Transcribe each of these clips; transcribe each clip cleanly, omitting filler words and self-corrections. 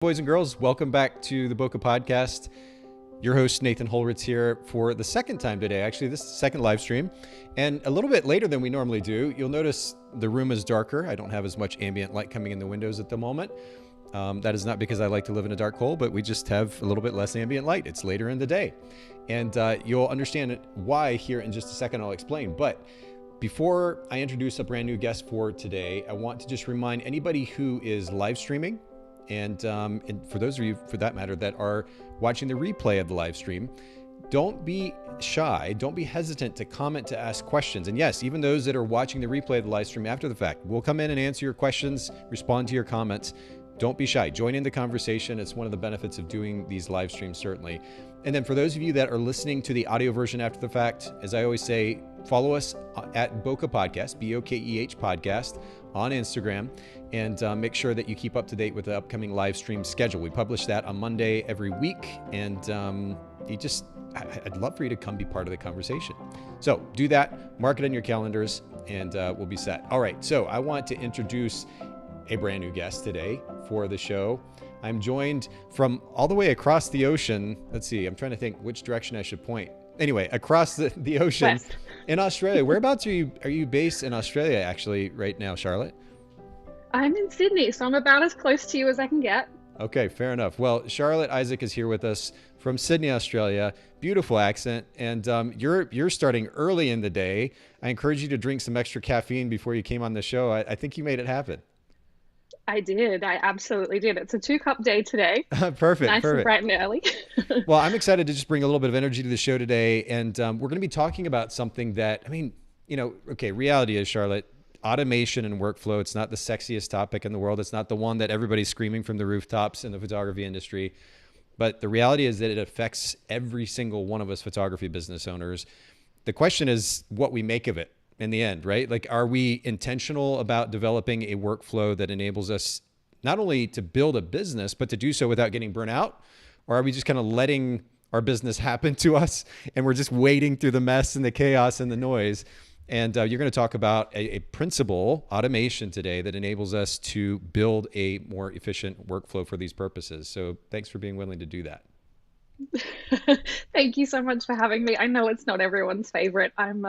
Boys and girls, welcome back to the Boca Podcast. Your host, Nathan Holritz, here for the second time today. Actually, this is the second live stream, and a little bit later than we normally do. You'll notice the room is darker. I don't have as much ambient light coming in the windows at the moment. That is not because I like to live in a dark hole, but we just have a little bit less ambient light. It's later in the day. And you'll understand why here in just a second. I'll explain. But before I introduce a brand new guest for today, I want to just remind anybody who is live streaming, and for those of you, for that matter, that are watching the replay of the live stream, don't be shy. Don't be hesitant to comment, to ask questions. And yes, even those that are watching the replay of the live stream after the fact, we'll come in and answer your questions, respond to your comments. Don't be shy. Join in the conversation. It's one of the benefits of doing these live streams, certainly. And then for those of you that are listening to the audio version after the fact, as I always say, follow us at Boca Podcast, BOKEH Podcast, on Instagram, and make sure that you keep up to date with the upcoming live stream schedule. We publish that on Monday every week, and I'd love for you to come be part of the conversation. So do that, mark it in your calendars, and we'll be set. All right, so I want to introduce a brand new guest today for the show. I'm joined from all the way across the ocean. Let's see, I'm trying to think which direction I should point. Anyway, across the ocean West. In Australia. Whereabouts are you based in Australia actually right now, Charlotte? I'm in Sydney, so I'm about as close to you as I can get. Okay, fair enough. Well, Charlotte Isaac is here with us from Sydney, Australia. Beautiful accent. And you're starting early in the day. I encourage you to drink some extra caffeine before you came on the show. I think you made it happen. I did. I absolutely did. It's a 2-cup day today. Perfect. Nice and bright and early. Well, I'm excited to just bring a little bit of energy to the show today. And we're going to be talking about something that, reality is, Charlotte, automation and workflow. It's not the sexiest topic in the world. It's not the one that everybody's screaming from the rooftops in the photography industry. But the reality is that it affects every single one of us photography business owners. The question is what we make of it in the end, right? Like, are we intentional about developing a workflow that enables us not only to build a business, but to do so without getting burnt out? Or are we just kind of letting our business happen to us and we're just wading through the mess and the chaos and the noise? And you're going to talk about a principle, automation today, that enables us to build a more efficient workflow for these purposes. So thanks for being willing to do that. Thank you so much for having me. I know it's not everyone's favorite. I'm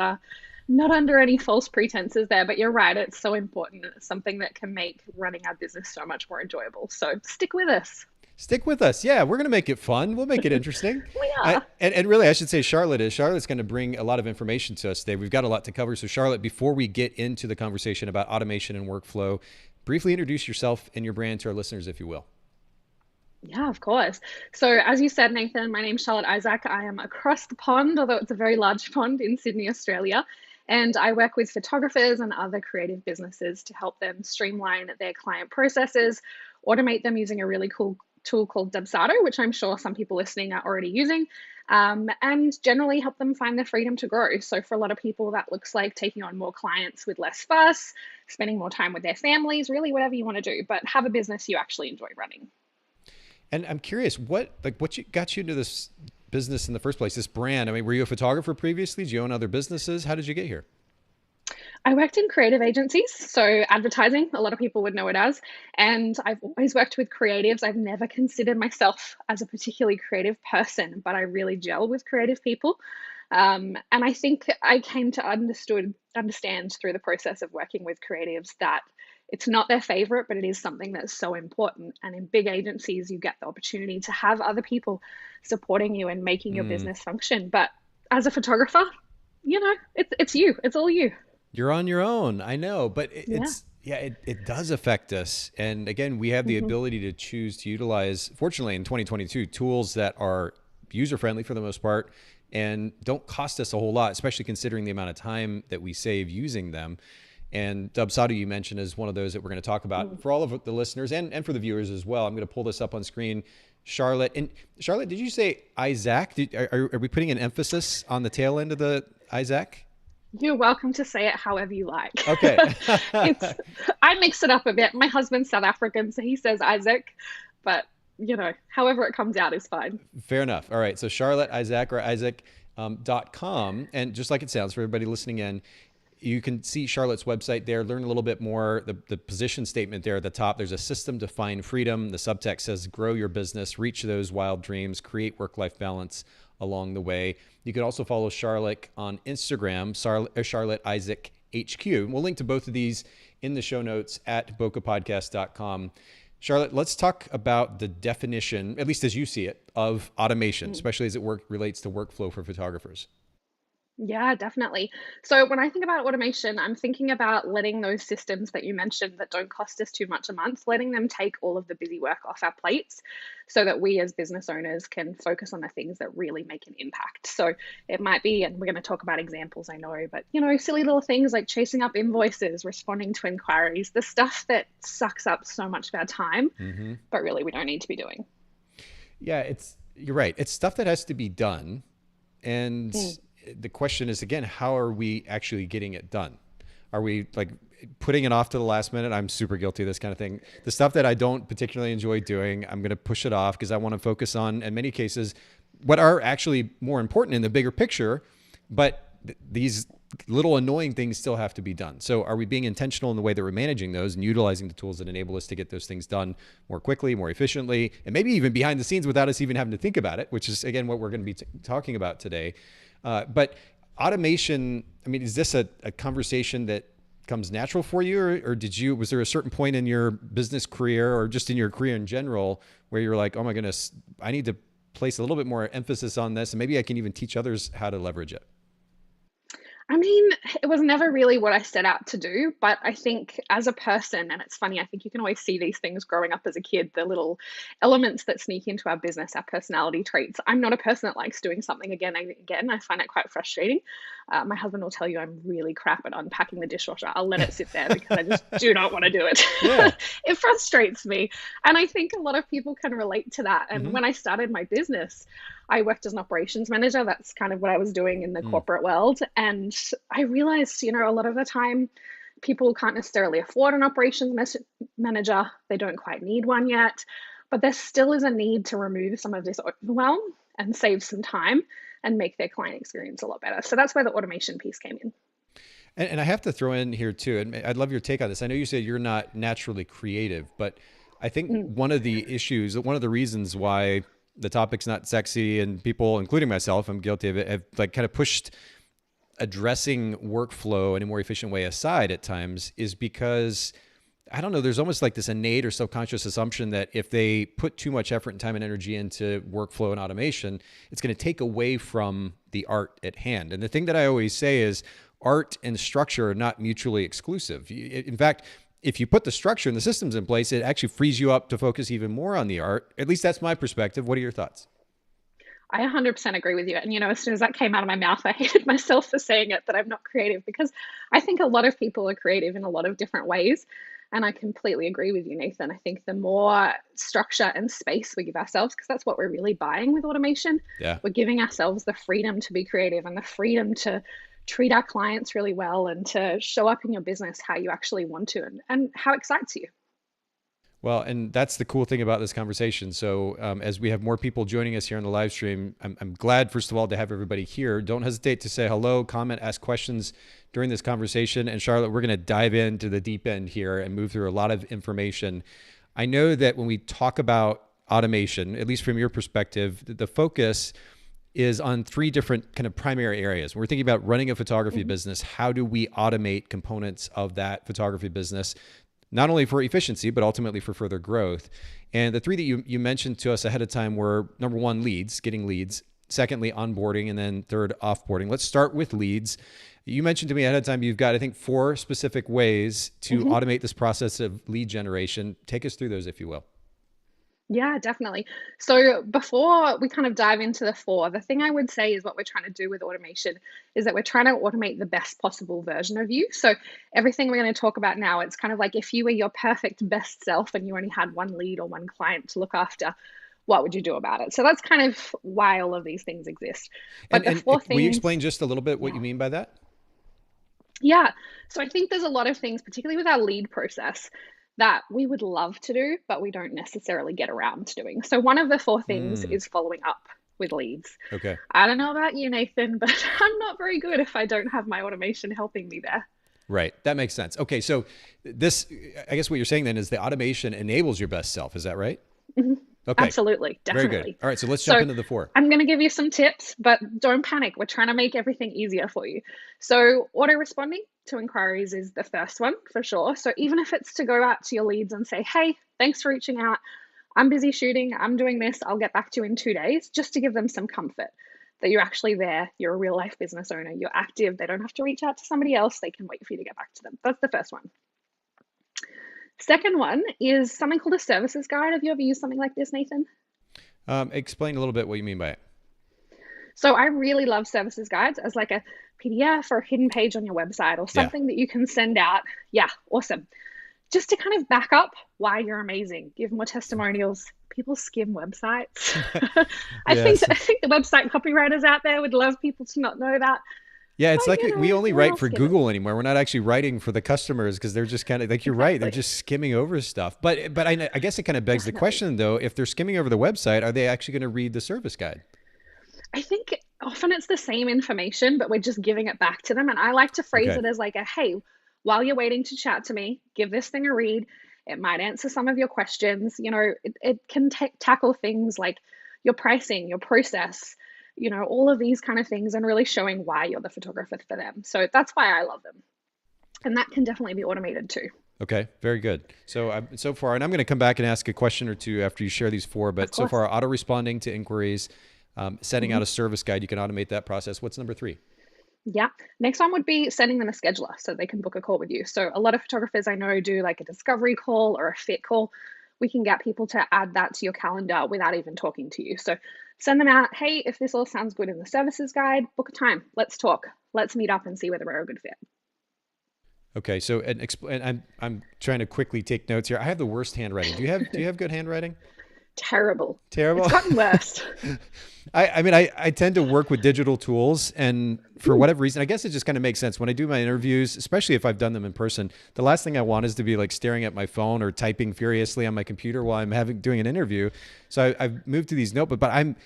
not under any false pretenses there, but you're right. It's so important. It's something that can make running our business so much more enjoyable. So stick with us. Stick with us. Yeah, we're going to make it fun. We'll make it interesting. We are. And really, I should say Charlotte's going to bring a lot of information to us today. We've got a lot to cover. So Charlotte, before we get into the conversation about automation and workflow, briefly introduce yourself and your brand to our listeners, if you will. Yeah, of course. So as you said, Nathan, my name's Charlotte Isaac. I am across the pond, although it's a very large pond, in Sydney, Australia. And I work with photographers and other creative businesses to help them streamline their client processes, automate them using a really cool tool called Dubsado, which I'm sure some people listening are already using, and generally help them find the freedom to grow. So for a lot of people, that looks like taking on more clients with less fuss, spending more time with their families, really whatever you want to do, but have a business you actually enjoy running. And I'm curious, what got you into this business in the first place, this brand? I mean, were you a photographer previously? Did you own other businesses? How did you get here? I worked in creative agencies, so advertising, a lot of people would know it as, and I've always worked with creatives. I've never considered myself as a particularly creative person, but I really gel with creative people. And I think I came to understand through the process of working with creatives that it's not their favorite, but it is something that's so important. And in big agencies, you get the opportunity to have other people supporting you and making your business function. But as a photographer, it's you. It's all you. You're on your own. I know, but it does affect us. And again, we have the ability to choose to utilize, fortunately in 2022, tools that are user-friendly for the most part and don't cost us a whole lot, especially considering the amount of time that we save using them. And Dubsado, you mentioned, is one of those that we're going to talk about for all of the listeners and for the viewers as well. I'm going to pull this up on screen. Charlotte, did you say Isaac? Are we putting an emphasis on the tail end of the Isaac? You're welcome to say it however you like. Okay. I mix it up a bit. My husband's South African, so he says Isaac, but however it comes out is fine. Fair enough. All right. So Charlotte Isaac or Isaac.com. And just like it sounds for everybody listening in, you can see Charlotte's website there, learn a little bit more. The position statement there at the top, there's a system to find freedom. The subtext says, grow your business, reach those wild dreams, create work-life balance along the way. You can also follow Charlotte on Instagram, Charlotte Isaac HQ. We'll link to both of these in the show notes at bokehpodcast.com. Charlotte, let's talk about the definition, at least as you see it, of automation, especially as it relates to workflow for photographers. Yeah, definitely. So when I think about automation, I'm thinking about letting those systems that you mentioned that don't cost us too much a month, letting them take all of the busy work off our plates so that we as business owners can focus on the things that really make an impact. So it might be, and we're going to talk about examples, I know, but silly little things like chasing up invoices, responding to inquiries, the stuff that sucks up so much of our time, but really we don't need to be doing. Yeah, you're right. It's stuff that has to be done. And the question is, again, how are we actually getting it done? Are we like putting it off to the last minute? I'm super guilty of this kind of thing. The stuff that I don't particularly enjoy doing, I'm going to push it off because I want to focus on, in many cases, what are actually more important in the bigger picture. But these little annoying things still have to be done. So are we being intentional in the way that we're managing those and utilizing the tools that enable us to get those things done more quickly, more efficiently, and maybe even behind the scenes without us even having to think about it, which is, again, what we're going to be talking about today. But automation, I mean, is this a conversation that comes natural for you, or was there a certain point in your business career or just in your career in general where you're like, oh my goodness, I need to place a little bit more emphasis on this and maybe I can even teach others how to leverage it? I mean, it was never really what I set out to do, but I think as a person, and it's funny, I think you can always see these things growing up as a kid, the little elements that sneak into our business, our personality traits. I'm not a person that likes doing something again and again. I find it quite frustrating. My husband will tell you I'm really crap at unpacking the dishwasher. I'll let it sit there because I just do not want to do it. Yeah. It frustrates me. And I think a lot of people can relate to that. And when I started my business, I worked as an operations manager. That's kind of what I was doing in the corporate world. And I realized, a lot of the time people can't necessarily afford an operations manager. They don't quite need one yet, but there still is a need to remove some of this overwhelm and save some time and make their client experience a lot better. So that's where the automation piece came in. And I have to throw in here too, and I'd love your take on this. I know you said you're not naturally creative, but I think one of the reasons why the topic's not sexy and people, including myself, I'm guilty of it, have like kind of pushed addressing workflow in a more efficient way aside at times is because, I don't know, there's almost like this innate or subconscious assumption that if they put too much effort and time and energy into workflow and automation, it's going to take away from the art at hand. And the thing that I always say is art and structure are not mutually exclusive. In fact, if you put the structure and the systems in place, it actually frees you up to focus even more on the art. At least that's my perspective. What are your thoughts? I 100% agree with you. And, as soon as that came out of my mouth, I hated myself for saying it, that I'm not creative, because I think a lot of people are creative in a lot of different ways. And I completely agree with you, Nathan. I think the more structure and space we give ourselves, because that's what we're really buying with automation, we're giving ourselves the freedom to be creative and the freedom to treat our clients really well and to show up in your business how you actually want to and how it excites you. Well, and that's the cool thing about this conversation. So as we have more people joining us here on the live stream, I'm glad, first of all, to have everybody here. Don't hesitate to say hello, comment, ask questions during this conversation. And Charlotte, we're going to dive into the deep end here and move through a lot of information. I know that when we talk about automation, at least from your perspective, the focus is on three different kind of primary areas. When we're thinking about running a photography business, how do we automate components of that photography business, not only for efficiency, but ultimately for further growth? And the three that you mentioned to us ahead of time were, number one, leads, getting leads. Secondly, onboarding. And then third, offboarding. Let's start with leads. You mentioned to me ahead of time, you've got, I think, 4 specific ways to automate this process of lead generation. Take us through those, if you will. Yeah, definitely. So before we kind of dive into the 4, the thing I would say is what we're trying to do with automation is that we're trying to automate the best possible version of you. So everything we're going to talk about now, it's kind of like if you were your perfect best self and you only had one lead or one client to look after, what would you do about it? So that's kind of why all of these things exist. But the 4 things... Will you explain just a little bit what you mean by that? Yeah. So I think there's a lot of things, particularly with our lead process, that we would love to do, but we don't necessarily get around to doing. So one of the 4 things is following up. with leads. Okay. I don't know about you, Nathan, but I'm not very good if I don't have my automation helping me there. Right. That makes sense. Okay. So this, I guess what you're saying then is the automation enables your best self. Is that right? Mhm. Okay. Absolutely, Very good. definitely. All right. So let's jump So into the four. I'm going to give you some tips, but don't panic. We're trying to make everything easier for you. So auto responding to inquiries is the first one for sure. So even if it's to go out to your leads and say, hey, thanks for reaching out. I'm busy shooting. I'm doing this. I'll get back to you in 2 days, just to give them some comfort that you're actually there. You're a real life business owner. You're active. They don't have to reach out to somebody else. They can wait for you to get back to them. That's the first one. Second one is something called a services guide. Have you ever used something like this, Nathan? Explain a little bit what you mean by it. So I really love services guides as like a PDF or a hidden page on your website or Yeah. something that you can send out. Yeah, awesome. Just to kind of back up why you're amazing, give more testimonials. People skim websites. Yes. I think the website copywriters out there would love people to not know that. Yeah, it's But like we only we're write all for skimmers. Google anymore. We're not actually writing for the customers because they're just kind of like, you're right. They're Exactly. just skimming over stuff. But I guess it kind of begs the Definitely. question though, if they're skimming over the website, are they actually going to read the service guide? I think often it's the same information, but we're just giving it back to them. And I like to phrase Okay. it as like a, hey, while you're waiting to chat to me, give this thing a read. It might answer some of your questions. It can tackle things like your pricing, your process, all of these kind of things, and really showing why you're the photographer for them. So that's why I love them. And that can definitely be automated too. Okay, very good. So far, and I'm going to come back and ask a question or two after you share these four, Of but so course. far, auto responding to inquiries, sending out Mhm. a service guide, you can automate that process. What's number three? Yeah. Next one would be sending them a scheduler so they can book a call with you. So a lot of photographers I know do like a discovery call or a fit call. We can get people to add that to your calendar without even talking to you. So send them out, hey, if this all sounds good in the services guide, book a time. Let's talk. Let's meet up and see whether we're a good fit. Okay, so and I'm trying to quickly take notes here. I have the worst handwriting. Do you have good handwriting? Terrible. It's Terrible. gotten worse. I mean, I tend to work with digital tools, and for Mm, whatever reason, I guess it just kind of makes sense when I do my interviews, especially if I've done them in person. The last thing I want is to be like staring at my phone or typing furiously on my computer while I'm doing an interview. So I've moved to these notebooks, but I'm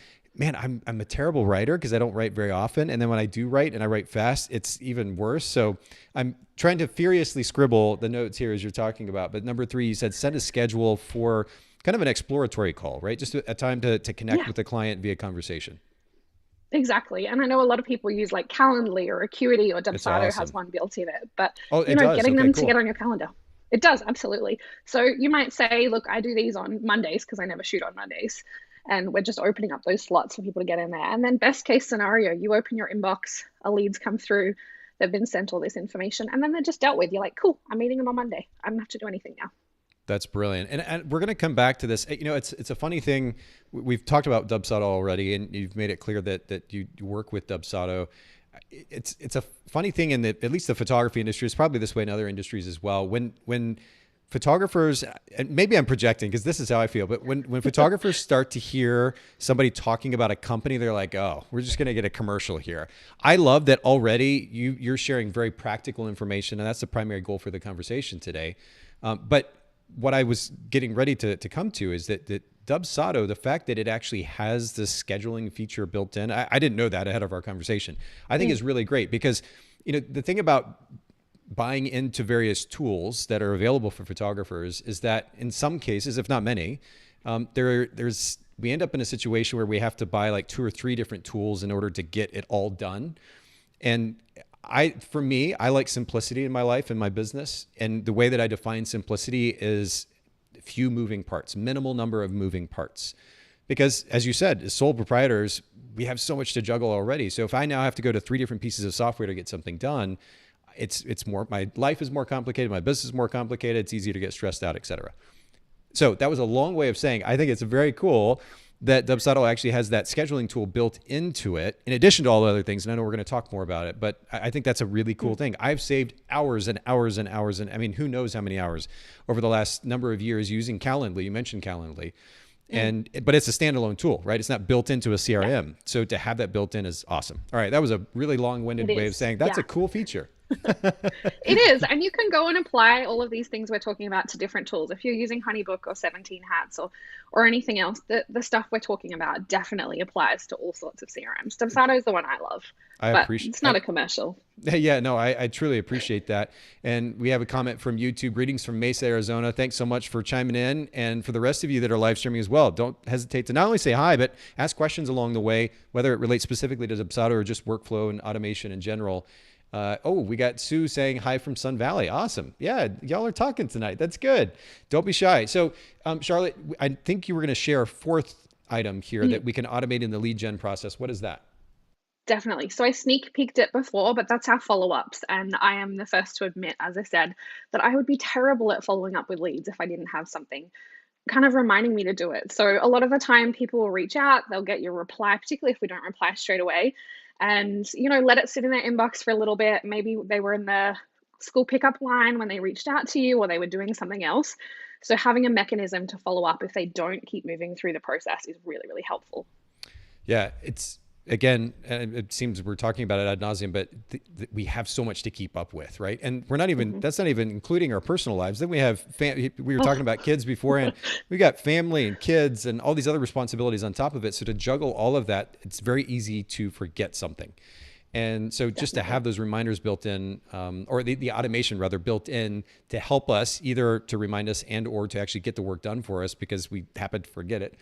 a terrible writer because I don't write very often, and then when I do write and I write fast, it's even worse. So I'm trying to furiously scribble the notes here as you're talking about. But number three, you said send a schedule for kind of an exploratory call, right? Just a time to connect yeah, with the client via conversation. exactly. And I know a lot of people use like Calendly or Acuity or It's Dubsado has awesome. one built in it, but Oh, it does. getting Okay, them to cool. get on your calendar. It does, absolutely. So you might say, look, I do these on Mondays because I never shoot on Mondays. And we're just opening up those slots for people to get in there. And then best case scenario, you open your inbox, a leads come through, they've been sent all this information, and then they're just dealt with. You're like, cool, I'm meeting them on Monday. I don't have to do anything now. That's brilliant. And we're going to come back to this. You know, it's a funny thing. We've talked about Dubsado already, and you've made it clear that you work with Dubsado. It's a funny thing in the, at least the photography industry. It's probably this way in other industries as well. When photographers, and maybe I'm projecting because this is how I feel, but when photographers start to hear somebody talking about a company, they're like, oh, we're just going to get a commercial here. I love that already you're sharing very practical information, and that's the primary goal for the conversation today. But what I was getting ready to come to is that Dubsado, the fact that it actually has this scheduling feature built in, I didn't know that ahead of our conversation. I think Mm, is really great because, you know, the thing about buying into various tools that are available for photographers is that in some cases, if not many, we end up in a situation where we have to buy like two or three different tools in order to get it all done. And for me, I like simplicity in my life and my business. And the way that I define simplicity is few moving parts, minimal number of moving parts. Because as you said, as sole proprietors, we have so much to juggle already. So if I now have to go to three different pieces of software to get something done, it's more, my life is more complicated, my business is more complicated, it's easier to get stressed out, etc. So that was a long way of saying I think it's very cool that Dubsado actually has that scheduling tool built into it, in addition to all the other things. And I know we're going to talk more about it, but I think that's a really cool mm, thing. I've saved hours and hours and hours, and I mean, who knows how many hours over the last number of years using Calendly. You mentioned Calendly, mm. but it's a standalone tool, right? It's not built into a Yeah, CRM. So to have that built in is awesome. All right, that was a really it long-winded way of is. saying that's Yeah. a cool feature. It is. And you can go and apply all of these things we're talking about to different tools. If you're using Honeybook or 17 Hats or anything else, the stuff we're talking about definitely applies to all sorts of CRMs. Dubsado is the one I love, I but appreciate it's not a commercial. Yeah, no, I truly appreciate that. And we have a comment from YouTube. Greetings from Mesa, Arizona. Thanks so much for chiming in. And for the rest of you that are live streaming as well, don't hesitate to not only say hi, but ask questions along the way, whether it relates specifically to Dubsado or just workflow and automation in general. We got Sue saying hi from Sun Valley. Awesome. Yeah, y'all are talking tonight. That's good. Don't be shy. So, Charlotte, I think you were going to share a fourth item here that we can automate in the lead gen process. What is that? Definitely. So I sneak peeked it before, but that's our follow-ups. And I am the first to admit, as I said, that I would be terrible at following up with leads if I didn't have something kind of reminding me to do it. So a lot of the time people will reach out, they'll get your reply, particularly if we don't reply straight away, and let it sit in their inbox for a little bit. Maybe they were in the school pickup line when they reached out to you, or they were doing something else. So having a mechanism to follow up if they don't keep moving through the process is really, really helpful. Yeah, it's again, it seems we're talking about it ad nauseum, but we have so much to keep up with, right? And we're not even, that's not even including our personal lives. Then we have, we were talking about kids before, and we got family and kids and all these other responsibilities on top of it. So to juggle all of that, it's very easy to forget something. And so just to have those reminders built in, or the automation rather built in to help us either to remind us and or to actually get the work done for us because we happen to forget it,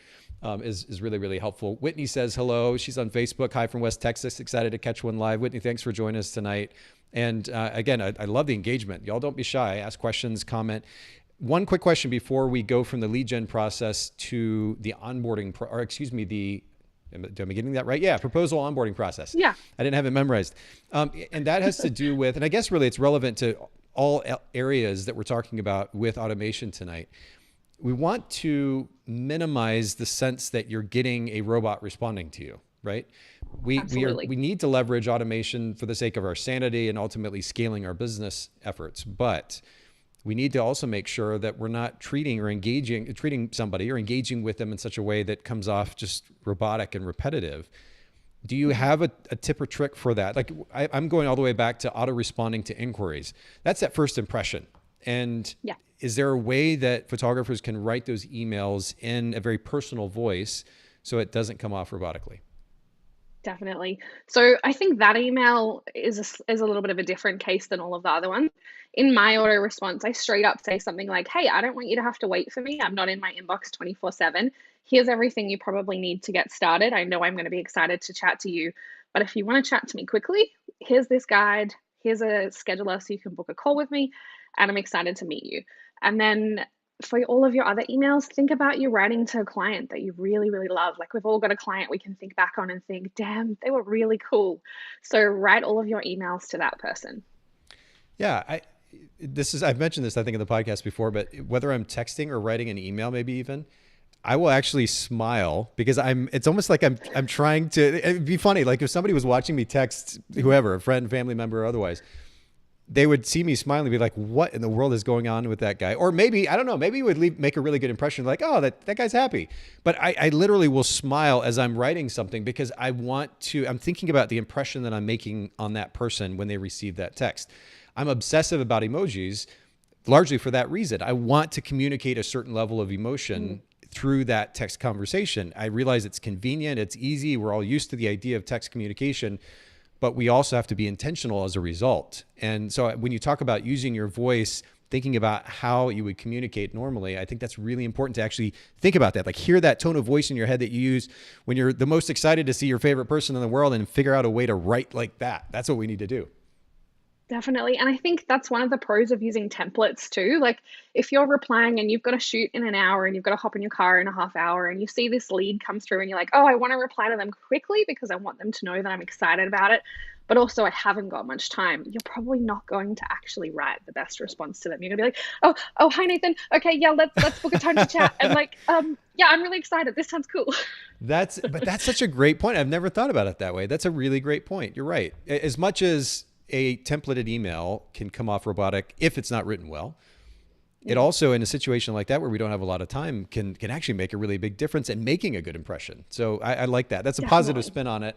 is really, really helpful. Whitney says hello. She's on Facebook. Hi from West Texas. Excited to catch one live. Whitney, thanks for joining us tonight. And again, I love the engagement. Y'all don't be shy. Ask questions, comment. One quick question before we go from the lead gen process to the onboarding, am I getting that right? Yeah, proposal onboarding process. Yeah. I didn't have it memorized. And that has to do with, and I guess really it's relevant to all areas that we're talking about with automation tonight. We want to minimize the sense that you're getting a robot responding to you, right? We need to leverage automation for the sake of our sanity and ultimately scaling our business efforts. But we need to also make sure that we're not treating somebody or engaging with them in such a way that comes off just robotic and repetitive. Do you have a tip or trick for that? Like I'm going all the way back to auto responding to inquiries. That's that first impression. And yeah. Is there a way that photographers can write those emails in a very personal voice so it doesn't come off robotically? Definitely. So I think that email is a little bit of a different case than all of the other ones. In my auto response, I straight up say something like, hey, I don't want you to have to wait for me. I'm not in my inbox 24/7. Here's everything you probably need to get started. I know I'm going to be excited to chat to you, but if you want to chat to me quickly, here's this guide. Here's a scheduler so you can book a call with me, and I'm excited to meet you. And then for all of your other emails, think about you writing to a client that you really, really love. Like we've all got a client we can think back on and think, damn, they were really cool. So write all of your emails to that person. Yeah, I've mentioned this, I think, in the podcast before, but whether I'm texting or writing an email, maybe even, I will actually smile because it's almost like I'm trying to, it'd be funny. Like if somebody was watching me text whoever, a friend, family member, or otherwise, they would see me smiling and be like, what in the world is going on with that guy? Or maybe, I don't know, maybe it would make a really good impression. Like, oh, that guy's happy. But I literally will smile as I'm writing something because I'm thinking about the impression that I'm making on that person when they receive that text. I'm obsessive about emojis largely for that reason. I want to communicate a certain level of emotion through that text conversation. I realize it's convenient, it's easy. We're all used to the idea of text communication, but we also have to be intentional as a result. And so when you talk about using your voice, thinking about how you would communicate normally, I think that's really important to actually think about that. Like hear that tone of voice in your head that you use when you're the most excited to see your favorite person in the world and figure out a way to write like that. That's what we need to do. Definitely. And I think that's one of the pros of using templates too. Like if you're replying and you've got to shoot in an hour and you've got to hop in your car in a half hour and you see this lead come through and you're like, oh, I want to reply to them quickly because I want them to know that I'm excited about it. But also I haven't got much time. You're probably not going to actually write the best response to them. You're gonna be like, oh, hi Nathan. Okay, yeah, let's book a time to chat. And like, yeah, I'm really excited. This sounds cool. That's such a great point. I've never thought about it that way. That's a really great point. You're right. As much as a templated email can come off robotic if it's not written well, it also, in a situation like that where we don't have a lot of time, can actually make a really big difference in making a good impression. So I like that. That's a positive spin on it.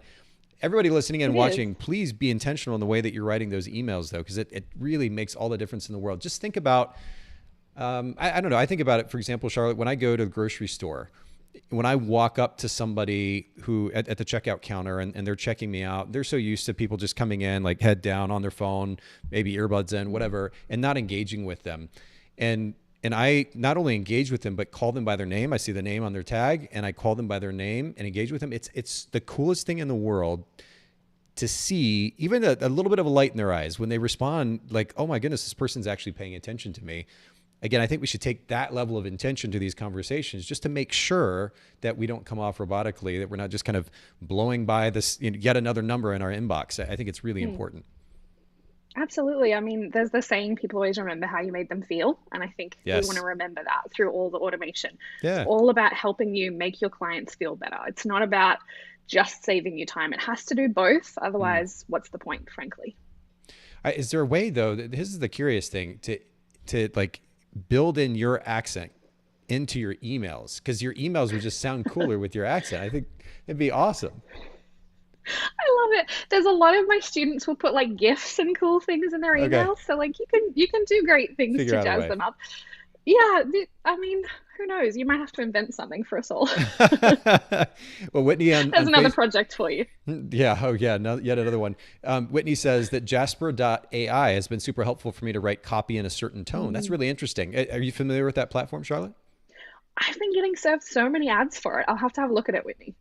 Everybody listening and It is. watching, please be intentional in the way that you're writing those emails, though, because it really makes all the difference in the world. Just think about, I don't know, I think about it, for example, Charlotte, when I go to the grocery store, when I walk up to somebody who at the checkout counter and they're checking me out, they're so used to people just coming in like head down on their phone, maybe earbuds in, whatever, and not engaging with them. And I not only engage with them, but call them by their name. I see the name on their tag and I call them by their name and engage with them. It's the coolest thing in the world to see even a little bit of a light in their eyes when they respond like, oh my goodness, this person's actually paying attention to me. Again, I think we should take that level of intention to these conversations just to make sure that we don't come off robotically, that we're not just kind of blowing by this, yet another number in our inbox. I think it's really important. Absolutely. I mean, there's the saying, people always remember how you made them feel. And I think we want Yes. to remember that through all the automation. It's Yeah. all about helping you make your clients feel better. It's not about just saving you time. It has to do both. Otherwise, what's the point, frankly? Is there a way though, this is the curious thing, to like build in your accent into your emails? Because your emails would just sound cooler with your accent. I think it'd be awesome. I love it. There's a lot of my students will put like GIFs and cool things in their Okay. emails. So like you can do great things Figure to out a jazz way. them up. Yeah, I mean, who knows? You might have to invent something for us all. Well, Whitney There's on another Facebook. project for you. Yeah. Oh, yeah. No, yet another one. Whitney says that Jasper.ai has been super helpful for me to write copy in a certain tone. That's really interesting. Are you familiar with that platform, Charlotte? I've been getting served so many ads for it. I'll have to have a look at it, Whitney.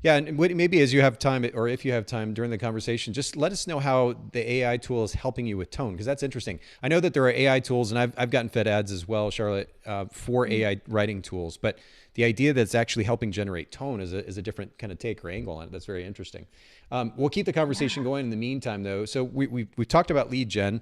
Yeah, and maybe as you have time, or if you have time during the conversation, just let us know how the AI tool is helping you with tone, because that's interesting. I know that there are AI tools, and I've gotten fed ads as well, Charlotte, for AI writing tools. But the idea that it's actually helping generate tone is a different kind of take or angle on it. That's very interesting. We'll keep the conversation going in the meantime, though. So we've talked about lead gen.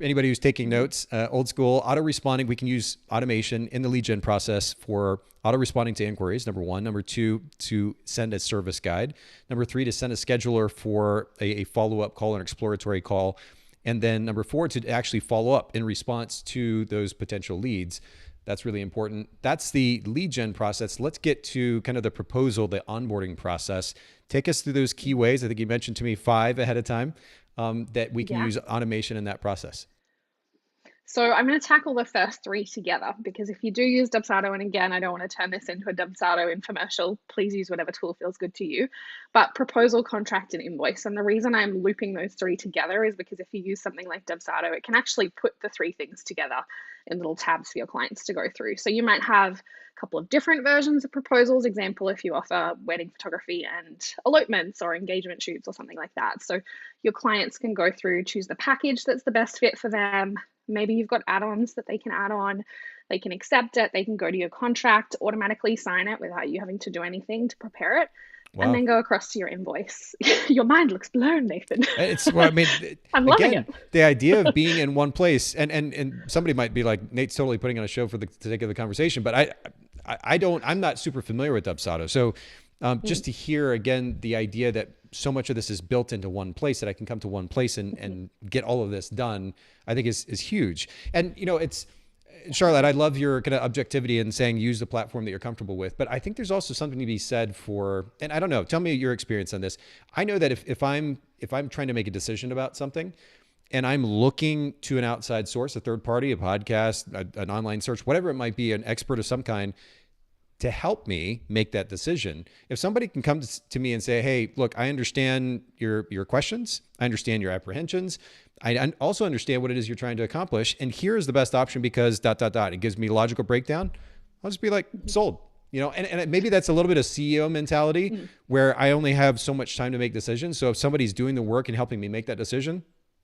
Anybody who's taking notes, old school, auto responding, we can use automation in the lead gen process for auto responding to inquiries, number one. Number two, to send a service guide. Number three, to send a scheduler for a follow-up call, an exploratory call. And then number four, to actually follow up in response to those potential leads. That's really important. That's the lead gen process. Let's get to kind of the proposal, the onboarding process. Take us through those key ways. I think you mentioned to me 5 ahead of time, that we can Yeah. use automation in that process. So I'm going to tackle the first three together because if you do use Dubsado, and again, I don't want to turn this into a Dubsado infomercial, please use whatever tool feels good to you. But proposal, contract, and invoice. And the reason I'm looping those three together is because if you use something like Dubsado, it can actually put the three things together in little tabs for your clients to go through. So you might have a couple of different versions of proposals. Example, if you offer wedding photography and elopements or engagement shoots or something like that. So your clients can go through, choose the package that's the best fit for them. Maybe you've got add-ons that they can add on, they can accept it, they can go to your contract, automatically sign it without you having to do anything to prepare it, and Wow. then go across to your invoice. Your mind looks blown, Nathan. It's, well, I mean, I'm loving again, it. the idea of being in one place, and somebody might be like, Nate's totally putting on a show for the sake of the conversation, but I'm not super familiar with Dubsado. So just to hear again, the idea that so much of this is built into one place, that I can come to one place and get all of this done, I think is huge. And, it's, Charlotte, I love your kind of objectivity in saying use the platform that you're comfortable with, but I think there's also something to be said for, and I don't know, tell me your experience on this. I know that if I'm trying to make a decision about something and I'm looking to an outside source, a third party, a podcast, an online search, whatever it might be, an expert of some kind, to help me make that decision. If somebody can come to me and say, hey, look, I understand your questions. I understand your apprehensions. I also understand what it is you're trying to accomplish. And here's the best option because ... It gives me a logical breakdown. I'll just be like, sold. And maybe that's a little bit of CEO mentality where I only have so much time to make decisions. So if somebody's doing the work and helping me make that decision,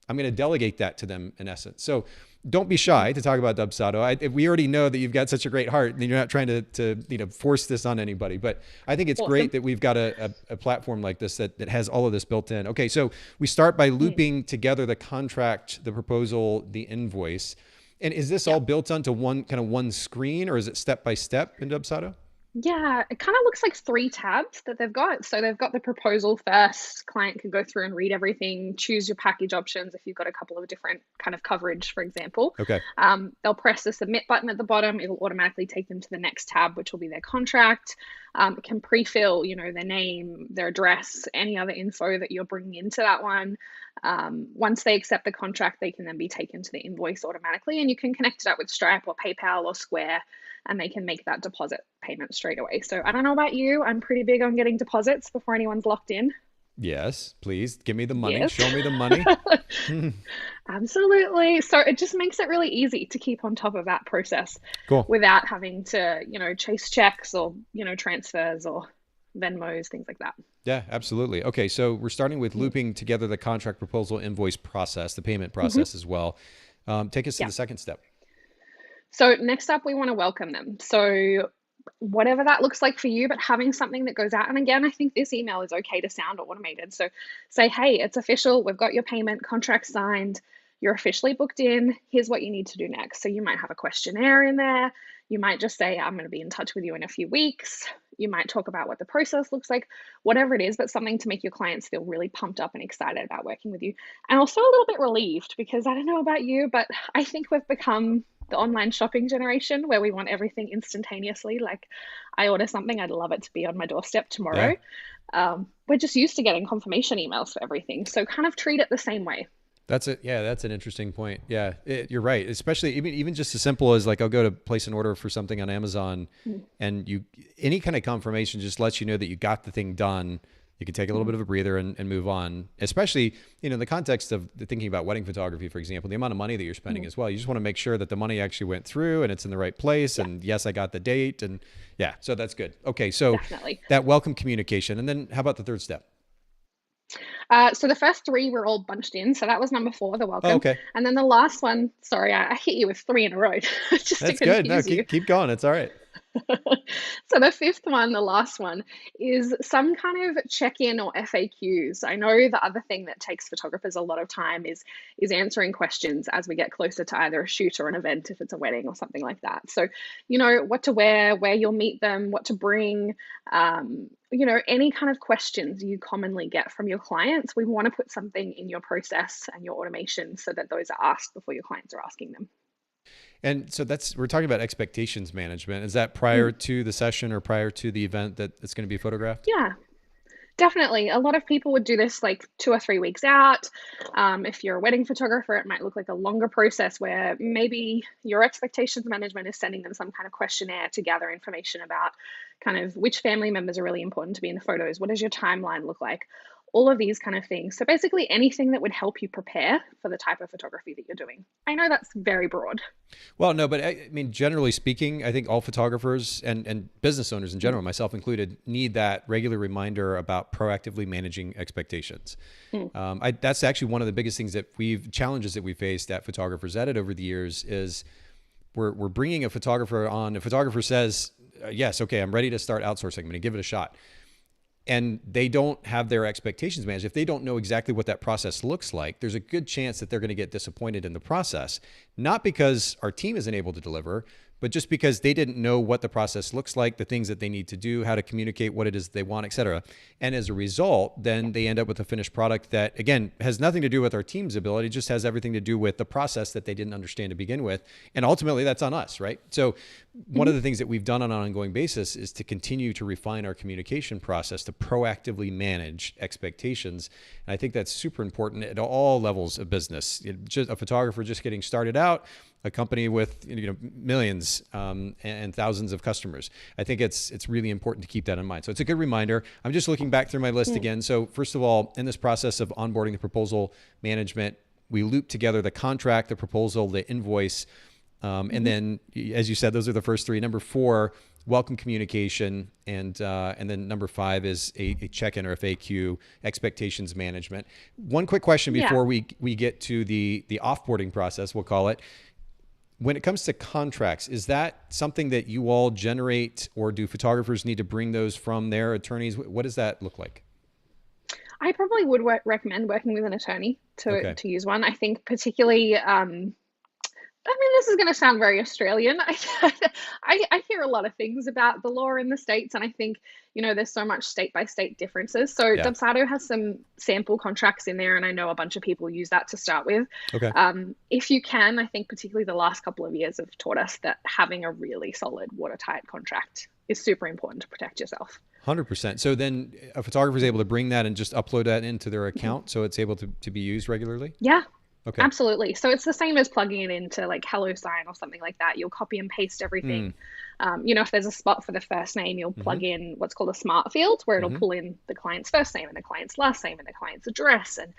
I'm going to delegate that to them in essence. So don't be shy to talk about Dubsado. We already know that you've got such a great heart and you're not trying to force this on anybody, but I think it's great Awesome. that we've got a platform like this that has all of this built in. Okay. So we start by looping together the contract, the proposal, the invoice. And is this all Yep. built onto one screen, or is it step by step in Dubsado? Yeah, it kind of looks like three tabs that they've got. So they've got the proposal first. Client can go through and read everything, choose your package options if you've got a couple of different kind of coverage, for example. Okay. They'll press the submit button at the bottom. It'll automatically take them to the next tab, which will be their contract. It can pre-fill, their name, their address, any other info that you're bringing into that one. Once they accept the contract, they can then be taken to the invoice automatically, and you can connect it up with Stripe or PayPal or Square, and they can make that deposit payment straight away. So I don't know about you, I'm pretty big on getting deposits before anyone's locked in. Yes, please give me the money. Yes, Show me the money. absolutely. So it just makes it really easy to keep on top of that process Cool. without having to, chase checks or, transfers or Venmos, things like that. Yeah, absolutely. Okay, so we're starting with looping together the contract proposal invoice process, the payment Mm-hmm. process as well. Take us to Yeah. the second step. So next up, we want to welcome them. So whatever that looks like for you, but having something that goes out. And again, I think this email is okay to sound automated. So say, hey, it's official. We've got your payment contract signed. You're officially booked in. Here's what you need to do next. So you might have a questionnaire in there. You might just say, I'm going to be in touch with you in a few weeks. You might talk about what the process looks like, whatever it is, but something to make your clients feel really pumped up and excited about working with you. And also a little bit relieved, because I don't know about you, but I think we've become the online shopping generation where we want everything instantaneously. Like, I order something, I'd love it to be on my doorstep Yeah. tomorrow. We're just used to getting confirmation emails for everything. So kind of treat it the same way. That's it. Yeah, that's an interesting point. Yeah, you're right. Especially even just as simple as like I'll go to place an order for something on Amazon, and any kind of confirmation just lets you know that you got the thing done. You can take a little bit of a breather and move on. Especially in the context of thinking about wedding photography, for example, the amount of money that you're spending as well. You just want to make sure that the money actually went through and it's in the right place. Yeah, And yes, I got the date. And yeah, so that's good. Okay, so definitely. that welcome communication, and then how about the third step? So the first three were all bunched in. So that was number four, the Oh, welcome. okay, And then the last one, sorry, I hit you with three in a row just to that's good. No, confuse you. keep going. It's all right. So the fifth one, the last one, is some kind of check-in or FAQs. I know the other thing that takes photographers a lot of time is answering questions as we get closer to either a shoot or an event, if it's a wedding or something like that. So, what to wear, where you'll meet them, what to bring, any kind of questions you commonly get from your clients. We want to put something in your process and your automation so that those are asked before your clients are asking them. And so we're talking about expectations management. Is that prior to the session or prior to the event that it's going to be photographed? Yeah, definitely. A lot of people would do this like 2 or 3 weeks out. If you're a wedding photographer, it might look like a longer process where maybe your expectations management is sending them some kind of questionnaire to gather information about kind of which family members are really important to be in the photos. What does your timeline look like? All of these kind of things. So basically anything that would help you prepare for the type of photography that you're doing. I know that's very broad. Well, no, but I mean, generally speaking, I think all photographers and business owners in general, myself included, need that regular reminder about proactively managing expectations. That's actually one of the biggest things challenges that we faced at Photographers Edit over the years is we're bringing a photographer on. A photographer says, yes, okay, I'm ready to start outsourcing. I'm going to give it a shot. And they don't have their expectations managed. If they don't know exactly what that process looks like, there's a good chance that they're going to get disappointed in the process. Not because our team isn't able to deliver, but just because they didn't know what the process looks like, the things that they need to do, how to communicate what it is they want, et cetera. And as a result, then they end up with a finished product that, again, has nothing to do with our team's ability, just has everything to do with the process that they didn't understand to begin with. And ultimately, that's on us, right? So one of the things that we've done on an ongoing basis is to continue to refine our communication process to proactively manage expectations. And I think that's super important at all levels of business. Just a photographer just getting started out, a company with millions and thousands of customers. I think it's really important to keep that in mind. So it's a good reminder. I'm just looking back through my list again. So first of all, in this process of onboarding the proposal management, we loop together the contract, the proposal, the invoice, and then, as you said, those are the first three. Number four, welcome communication, and then number five is a check-in or a FAQ, expectations management. One quick question before we get to the offboarding process, we'll call it. When it comes to contracts, is that something that you all generate, or do photographers need to bring those from their attorneys? What does that look like? I probably would recommend working with an attorney Okay. to use one. I think particularly I mean, this is going to sound very Australian. I hear a lot of things about the law in the States, and I think, there's so much state by state differences. So Yeah. Dubsado has some sample contracts in there, and I know a bunch of people use that to start with. Okay. If you can, I think particularly the last couple of years have taught us that having a really solid watertight contract is super important to protect yourself. 100%. So then a photographer is able to bring that and just upload that into their account so it's able to be used regularly? Yeah, Okay. absolutely. So it's the same as plugging it into like HelloSign or something like that. You'll copy and paste everything. If there's a spot for the first name, you'll plug in what's called a smart field where it'll pull in the client's first name and the client's last name and the client's address and,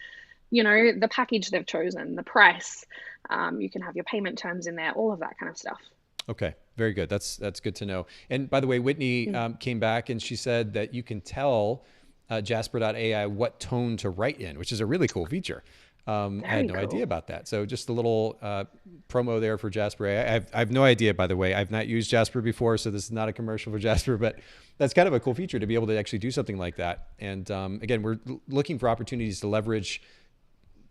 the package they've chosen, the price. You can have your payment terms in there, all of that kind of stuff. Okay, very good. That's good to know. And by the way, Whitney came back and she said that you can tell Jasper.ai what tone to write in, which is a really cool feature. I had no idea about that. So just a little promo there for Jasper AI. I have no idea, by the way. I've not used Jasper before, so this is not a commercial for Jasper, but that's kind of a cool feature to be able to actually do something like that. And again, we're looking for opportunities to leverage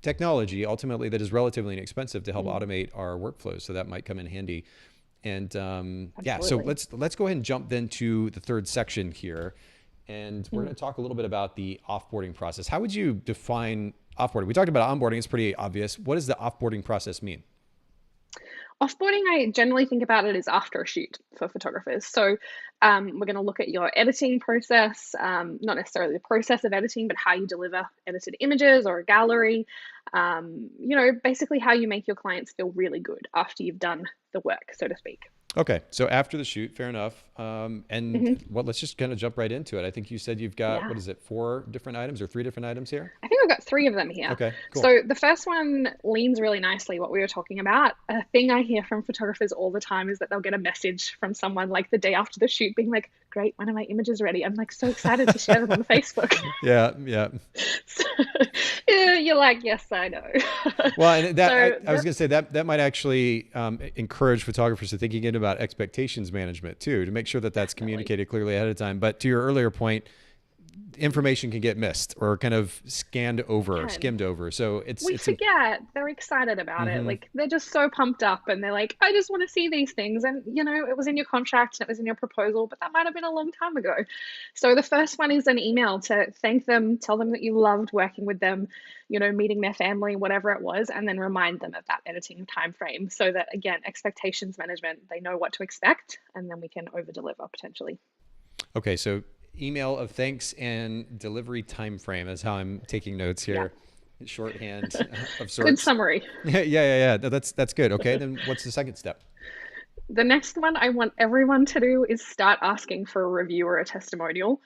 technology ultimately that is relatively inexpensive to help automate our workflows. So that might come in handy. And yeah, so let's go ahead and jump then to the third section here. And we're going to talk a little bit about the offboarding process. How would you define offboarding? We talked about onboarding. It's pretty obvious. What does the offboarding process mean? Offboarding, I generally think about it as after a shoot for photographers. So we're going to look at your editing process, not necessarily the process of editing, but how you deliver edited images or a gallery. Basically how you make your clients feel really good after you've done the work, so to speak. Okay, so after the shoot, fair enough. Well, let's just kind of jump right into it. I think you said you've got, what is it, 4 different items or 3 different items here? I think I've got 3 of them here. Okay, cool. So the first one leans really nicely what we were talking about. A thing I hear from photographers all the time is that they'll get a message from someone like the day after the shoot being like, great, when are my images ready? I'm like so excited to share them on Facebook. Yeah. So, you're like, yes, I know. Well, and that I was going to say that might actually encourage photographers to thinking about expectations management too, to make sure that that's communicated clearly ahead of time. But to your earlier point, information can get missed or kind of skimmed over. So we forget they're excited about it. Like they're just so pumped up and they're like, I just want to see these things. And it was in your contract and it was in your proposal, but that might have been a long time ago. So the first one is an email to thank them, tell them that you loved working with them, meeting their family, whatever it was, and then remind them of that editing time frame so that, again, expectations management, they know what to expect and then we can over deliver potentially. Okay, so email of thanks and delivery time frame is how I'm taking notes here. Yeah. Shorthand of sorts. Good summary. Yeah. That's good. Okay, then what's the second step? The next one I want everyone to do is start asking for a review or a testimonial.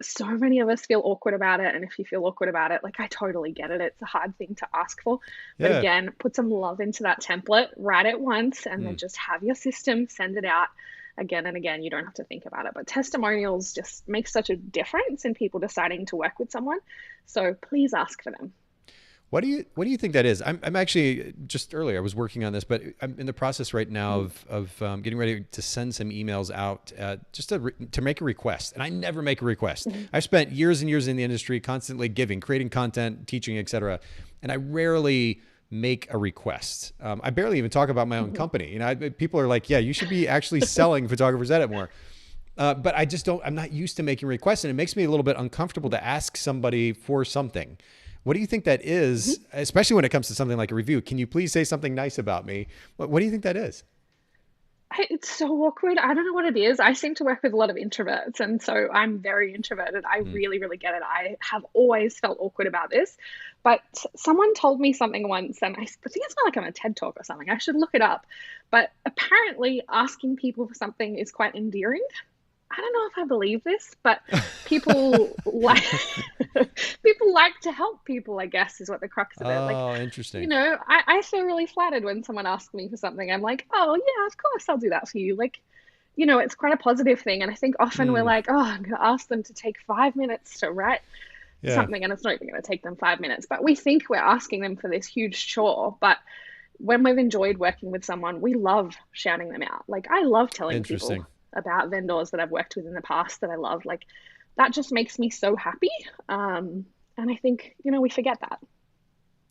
So many of us feel awkward about it. And if you feel awkward about it, like I totally get it. It's a hard thing to ask for. But again, put some love into that template, write it once, and then just have your system send it out again and again. You don't have to think about it. But testimonials just make such a difference in people deciding to work with someone. So please ask for them. What do you think that is? I'm actually, just earlier I was working on this, but I'm in the process right now of getting ready to send some emails out just to make a request. And I never make a request. I've spent years and years in the industry, constantly giving, creating content, teaching, etc. And I rarely make a request. I barely even talk about my own company. People are like, yeah, you should be actually selling Photographers Edit more. But I just I'm not used to making requests, and it makes me a little bit uncomfortable to ask somebody for something. What do you think that is, especially when it comes to something like a review? Can you please say something nice about me? What do you think that is? It's so awkward. I don't know what it is. I seem to work with a lot of introverts, and so I'm very introverted. I really, really get it. I have always felt awkward about this. But someone told me something once, and I think it's not like I'm a TED Talk or something. I should look it up. But apparently asking people for something is quite endearing. I don't know if I believe this, but people like to help people, I guess, is what the crux of it. Oh, interesting. I feel really flattered when someone asks me for something. I'm like, oh yeah, of course I'll do that for you. It's quite a positive thing. And I think often we're like, oh, I'm going to ask them to take 5 minutes to write something, and it's not even going to take them 5 minutes. But we think we're asking them for this huge chore. But when we've enjoyed working with someone, we love shouting them out. Like I love telling people about vendors that I've worked with in the past that I love. Like that just makes me so happy. And I think, we forget that.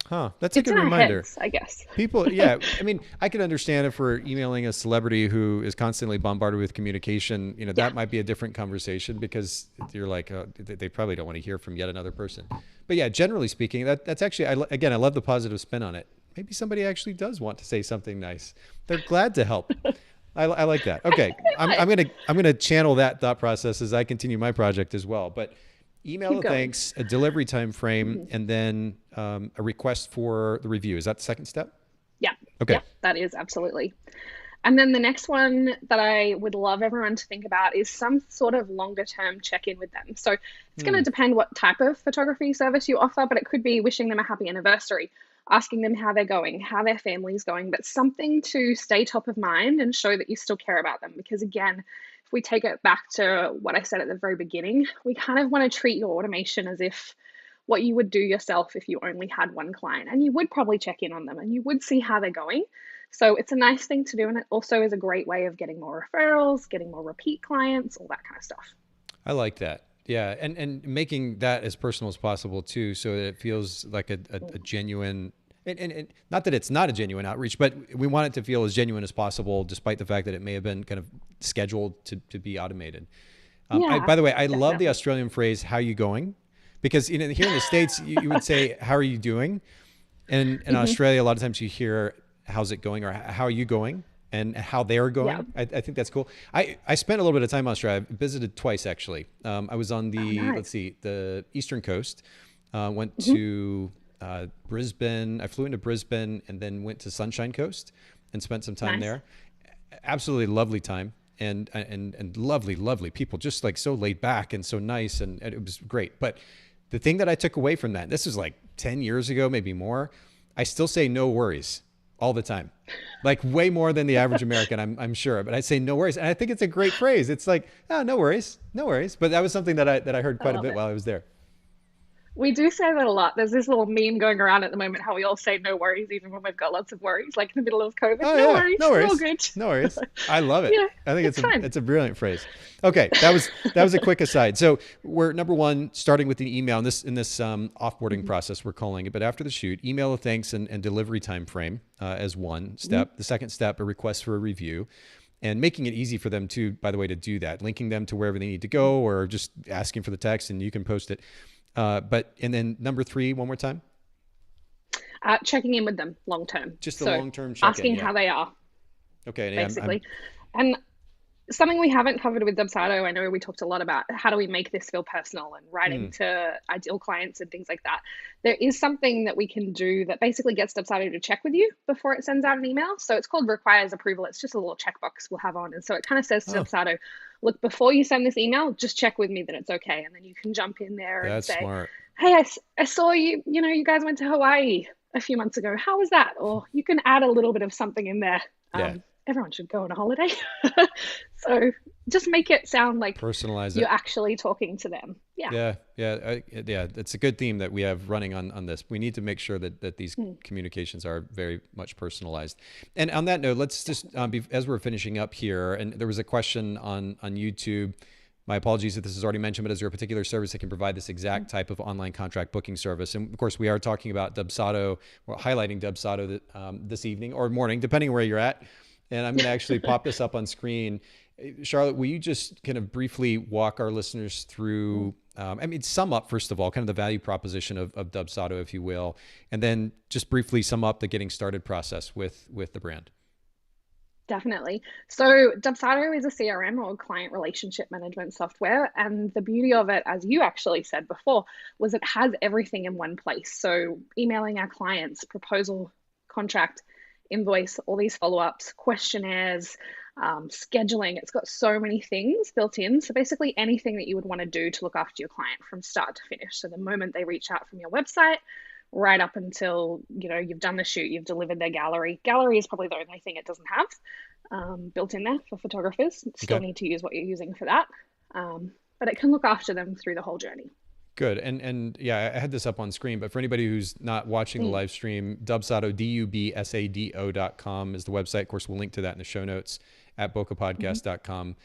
Huh. That's a It's good in our reminder. heads, I guess. People, yeah. I mean, I could understand if we're emailing a celebrity who is constantly bombarded with communication, Yeah. that might be a different conversation because you're like, they probably don't want to hear from yet another person. But yeah, generally speaking, that's actually, again, I love the positive spin on it. Maybe somebody actually does want to say something nice. They're glad to help. I like that. I Okay. think they might. I'm gonna channel that thought process as I continue my project as well. But email Keep of going. thanks, a delivery time frame, Hmm. and then a request for the review. Is that the second step? Yeah. Okay. Yeah, that is absolutely. And then the next one that I would love everyone to think about is some sort of longer term check in with them. So it's going to Hmm. depend what type of photography service you offer, but it could be wishing them a happy anniversary, asking them how they're going, how their family's going, but something to stay top of mind and show that you still care about them. Because again, if we take it back to what I said at the very beginning, we kind of want to treat your automation as if what you would do yourself if you only had one client. And you would probably check in on them and you would see how they're going. So it's a nice thing to do. And it also is a great way of getting more referrals, getting more repeat clients, all that kind of stuff. I like that. Yeah, and making that as personal as possible too, so that it feels like a genuine. And not that it's not a genuine outreach, but we want it to feel as genuine as possible, despite the fact that it may have been kind of scheduled to be automated. Yeah, By the way, I love the definitely. Australian phrase "How you going," because here in the States you would say "How are you doing," and in Hmm. Australia a lot of times you hear "How's it going" or "How are you going," and how they're Yeah. going. I think that's cool. I spent a little bit of time in Australia. I visited twice actually. I was on Oh, the let's nice. see the eastern coast. Went Hmm. to Brisbane. I flew into Brisbane and then went to Sunshine Coast and spent some time Nice. there. Absolutely lovely time and lovely people, just like so laid back and so nice, and it was great. But the thing that I took away from that, this was like 10 years ago, maybe more. I still say no worries all the time, like way more than the average American, I'm sure. But I say no worries, and I think it's a great phrase. It's like, oh, no worries, no worries. But that was something that I heard I quite a love bit it. while I was there. We do say that a lot. There's this little meme going around at the moment how we all say no worries, even when we've got lots of worries, like in the middle of COVID. Oh No yeah, worries, no we're all worries, good. no worries. I love it. Yeah, I think it's fine. it's a brilliant phrase. Okay, that was a quick aside. So we're number one, starting with the email in this offboarding Hmm. process we're calling it, but after the shoot, email of thanks and delivery time frame as one Hmm. step. The second step, a request for a review. And making it easy for them to, by the way, to do that, linking them to wherever they need to go, or just asking for the text, and you can post it. And then number three, one more time, Checking in with them long term. just a So long-term check-in. asking Yeah. how they are, Okay. Yeah. I'm basically. And something we haven't covered with Dubsado, I know we talked a lot about how do we make this feel personal and writing mm, to ideal clients and things like that. There is something that we can do that basically gets Dubsado to check with you before it sends out an email. So it's called requires approval. It's just a little checkbox we'll have on. And so it kind of says to oh, Dubsado, look, before you send this email, just check with me that it's okay. And then you can jump in there and that's say, smart. hey, I saw you, you guys went to Hawaii a few months ago. How was that? Or you can add a little bit of something in there. Yeah. Everyone should go on a holiday. So just make it sound like Personalize you're it. actually talking to them. Yeah. Yeah. It's a good theme that we have running on this. We need to make sure that these Mm. communications are very much personalized. And on that note, let's just as we're finishing up here, and there was a question on YouTube. My apologies if this is already mentioned, but is there a particular service that can provide this exact type of online contract booking service? And of course, we are talking about Dubsado, or highlighting Dubsado this evening or morning, depending where you're at. And I'm going to actually pop this up on screen. Charlotte, will you just kind of briefly walk our listeners through, sum up, first of all, kind of the value proposition of Dubsado, if you will, and then just briefly sum up the getting started process with the brand. Definitely. So Dubsado is a CRM or client relationship management software. And the beauty of it, as you actually said before, was it has everything in one place. So emailing our clients, proposal, contract, invoice, all these follow-ups, questionnaires, scheduling. It's got so many things built in. So basically anything that you would want to do to look after your client from start to finish. So the moment they reach out from your website, right up until you've done the shoot, you've delivered their gallery. Gallery is probably the only thing it doesn't have built in there for photographers. Still Okay. need to use what you're using for that, but it can look after them through the whole journey. Good. And yeah, I had this up on screen, but for anybody who's not watching the Mm. live stream, Dubsado, DUBSADO.com is the website. Of course, we'll link to that in the show notes at Mm-hmm. bokehpodcast.com.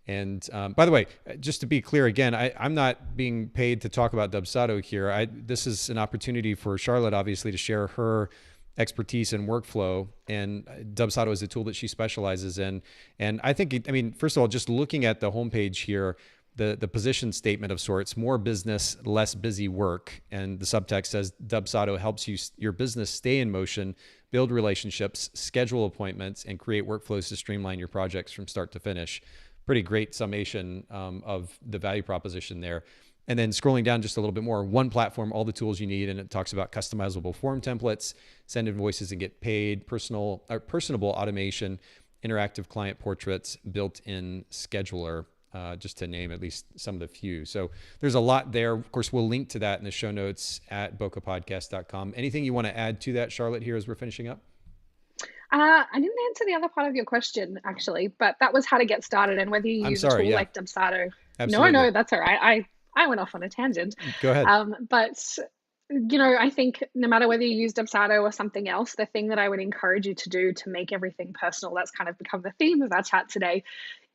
And by the way, just to be clear again, I'm not being paid to talk about Dubsado here. This is an opportunity for Charlotte, obviously, to share her expertise in workflow, and Dubsado is a tool that she specializes in. And I think, first of all, just looking at the homepage here, the position statement of sorts, more business, less busy work. And the subtext says Dubsado helps your business stay in motion, build relationships, schedule appointments, and create workflows to streamline your projects from start to finish. Pretty great summation of the value proposition there. And then scrolling down just a little bit more, one platform, all the tools you need. And it talks about customizable form templates, send invoices and get paid, personable automation, interactive client portraits, built-in scheduler, just to name at least some of the few. So there's a lot there. Of course, we'll link to that in the show notes at bokehpodcast.com. Anything you want to add to that, Charlotte, here as we're finishing up? I didn't answer the other part of your question, actually, but that was how to get started and whether you use a tool like Dubsado. Absolutely. No, that's all right. I went off on a tangent. Go ahead. But I think no matter whether you use Dubsado or something else, the thing that I would encourage you to do to make everything personal, that's kind of become the theme of our chat today,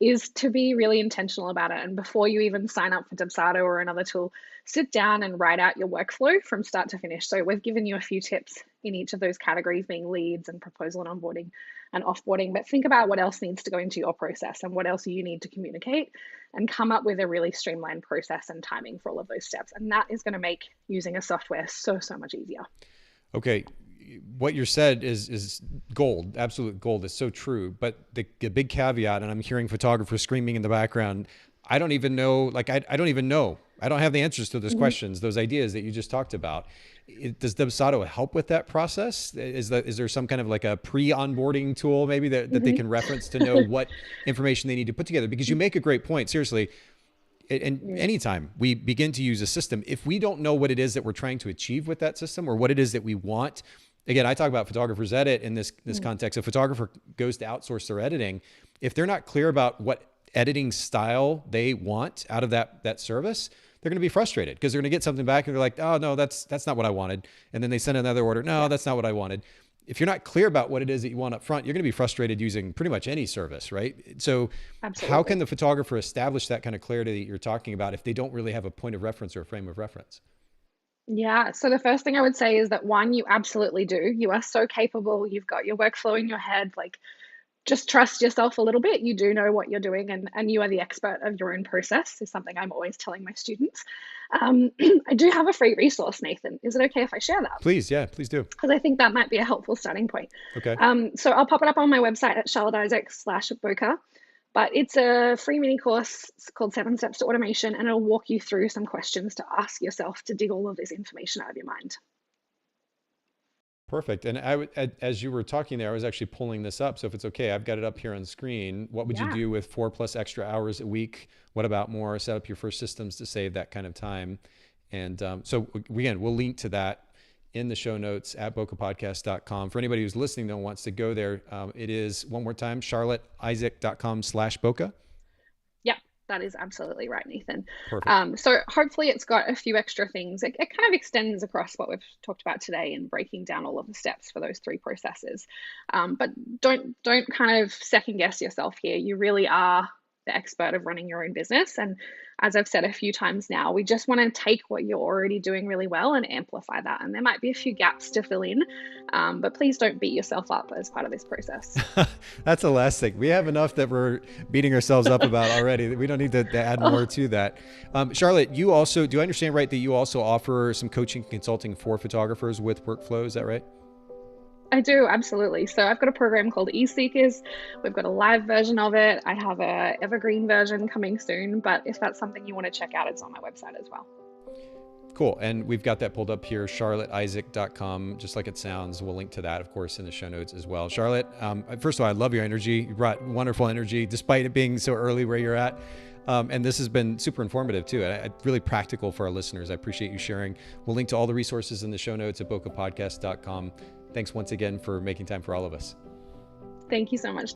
is to be really intentional about it. And before you even sign up for Dubsado or another tool, sit down and write out your workflow from start to finish. So we've given you a few tips in each of those categories, being leads and proposal and onboarding and offboarding, but think about what else needs to go into your process and what else you need to communicate, and come up with a really streamlined process and timing for all of those steps. And that is going to make using a software so much easier. Okay. What you said is gold, absolute gold. It's so true. But the big caveat, and I'm hearing photographers screaming in the background, I don't even know, I don't even know. I don't have the answers to those questions, those ideas that you just talked about. Does Dubsado help with that process? Is there some kind of like a pre-onboarding tool maybe that they can reference to know what information they need to put together? Because you make a great point, seriously. And anytime we begin to use a system, if we don't know what it is that we're trying to achieve with that system or what it is that we want, again, I talk about photographers edit in this context. A photographer goes to outsource their editing. If they're not clear about what editing style they want out of that service, they're going to be frustrated because they're going to get something back and they're like, oh no, that's not what I wanted. And then they send another order. No, that's not what I wanted. If you're not clear about what it is that you want up front, you're going to be frustrated using pretty much any service, right? So Absolutely. How can the photographer establish that kind of clarity that you're talking about if they don't really have a point of reference or a frame of reference? Yeah. So the first thing I would say is that, one, you absolutely do. You are so capable. You've got your workflow in your head. Just trust yourself a little bit. You do know what you're doing, and you are the expert of your own process, is something I'm always telling my students. I do have a free resource, Nathan. Is it okay if I share that? Please. Yeah, please do. Because I think that might be a helpful starting point. Okay. So I'll pop it up on my website at charlotteisaac.com/bokeh. But it's a free mini course called 7 Steps to Automation, and it'll walk you through some questions to ask yourself to dig all of this information out of your mind. Perfect. And as you were talking there, I was actually pulling this up. So if it's okay, I've got it up here on screen. What would you do with 4+ extra hours a week? What about more? Set up your first systems to save that kind of time. And so again, we'll link to that in the show notes at bokehpodcast.com. For anybody who's listening though, wants to go there, it is, one more time, charlotteisaac.com/bokeh. That is absolutely right, Nathan. Perfect. So hopefully it's got a few extra things. It kind of extends across what we've talked about today and breaking down all of the steps for those 3 processes. But don't kind of second guess yourself here. You really are the expert of running your own business. And as I've said a few times now, we just want to take what you're already doing really well and amplify that. And there might be a few gaps to fill in, but please don't beat yourself up as part of this process. That's the last thing. We have enough that we're beating ourselves up about already. We don't need to add more to that. Charlotte, you also, do I understand right that you also offer some coaching and consulting for photographers with workflow? Is that right? I do, absolutely. So I've got a program called eSeekers. We've got a live version of it. I have a evergreen version coming soon, but if that's something you want to check out, it's on my website as well. Cool. And we've got that pulled up here, charlotteisaac.com, just like it sounds. We'll link to that, of course, in the show notes as well. Charlotte, first of all, I love your energy. You brought wonderful energy, despite it being so early where you're at. And this has been super informative too, and really practical for our listeners. I appreciate you sharing. We'll link to all the resources in the show notes at bokehpodcast.com. Thanks once again for making time for all of us. Thank you so much.